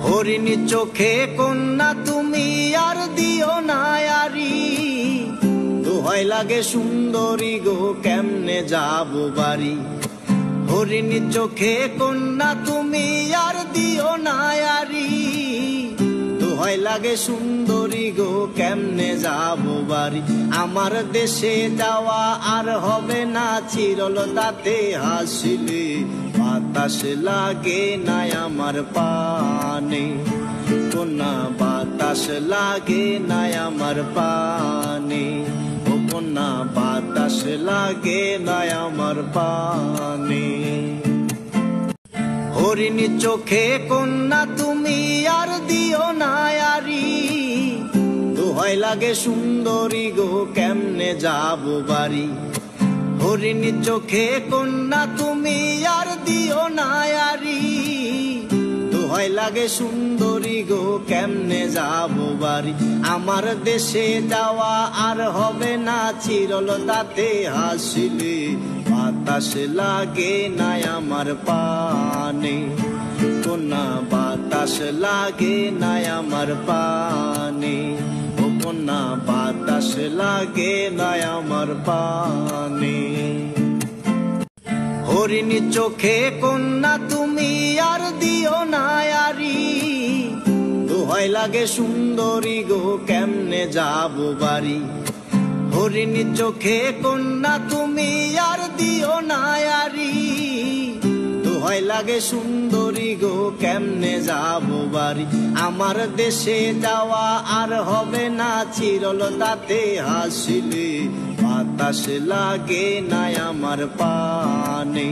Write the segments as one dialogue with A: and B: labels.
A: হরিণী চোখে কন্যা তুমি আর দিও না আরি, দোহাই লাগে সুন্দরী গো কেমনে যাব বাড়ি। হরিণী চোখে কন্যা তুমি আর দিও না আরি, দোহাই লাগে সুন্দরী গো কেমনে যাব বাড়ি। আমার দেশে যাওয়া আর হবে না চিরল তাতে হাসিলে, বাতাস লাগে না আমার পানে কন্যা, বাতাস লাগে না আমার পানে ও কন্যা, বাতাস লাগে না আমার পানে। হরিণী চোখে কন্যা তুমি আর দিও না আরি, দোহাই লাগে সুন্দরী গো কেমনে যাব বাড়ি। হরিণী চোখে কন্যা তুমি আর দিও না আরি, দোহাই লাগে সুন্দরী গো কেমনে যাব বাড়ি। আমার দেশে যাওয়া আর হবে না চিরল তাতে হাসিলে, বাতাস লাগে না আমার পানে কন্যা, বাতাস লাগে না আমার পানে ও কন্যা, বাতাস লাগে না আমার পানে। হরিণী চোখে কন্যা তুমি আর দিও না আরি, দোহাই লাগে সুন্দরী গো কেমনে যাব বাড়ি। হরিণী চোখে কন্যা তুমি আর দিও না আরি, দোহাই লাগে সুন্দরী গো কেমনে যাব বাড়ি। আমার দেশে যাওয়া আর হবে না চিরল তাতে হাসিলে, বাতাস লাগে না আমার পানে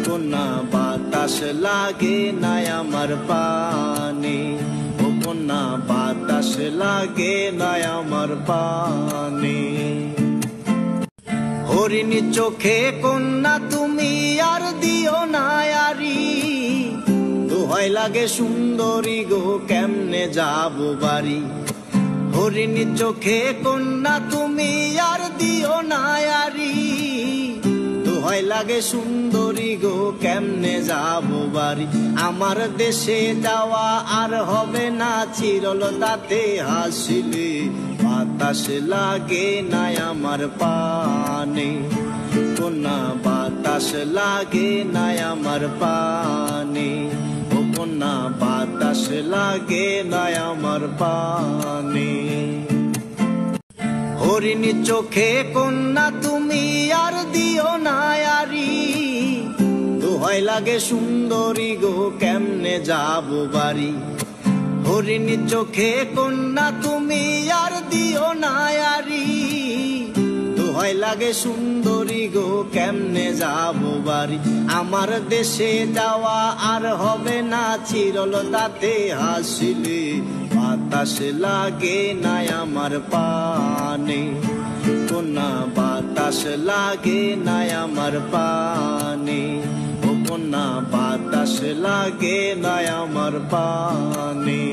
A: কন্যা, বাতাস লাগে না আমার পানে ও কন্যা, বাতাস লাগে না আমার পানে। হরিণী চোখে কন্যা তুমি আর দিও না আরি, দোহাই লাগে সুন্দরী গো কেমনে যাব বাড়ি। হরিণী চোখে কন্যা তুমি আর দিও না আরি, দোহাই লাগে সুন্দরী গো কেমনে যাব বাড়ি। আমার দেশে যাওয়া আর হবে না চিরল তাতে হাসিলে, বাতাস লাগে না আমার পানে কন্যা, বাতাস লাগে না আমার পানে ও কন্যা, বাতাস লাগে না আমার পানে। হরিণী চোখে কন্যা তুমি আর দিও না আরি, দোহাই লাগে সুন্দরী গো কেমনে যাব বাড়ি। হরিণী চোখে কন্যা তুমি আর দিও না আরি, দোহাই লাগে সুন্দরী গো কেমনে যাব বাড়ি। আমার দেশে যাওয়া আর হবে না চিরল তাতে হাসিলে, বাতাস লাগে না আমার পানে কন্যা, বাতাস লাগে না আমার পানে ও কন্যা, বাতাস লাগে না আমার পানে।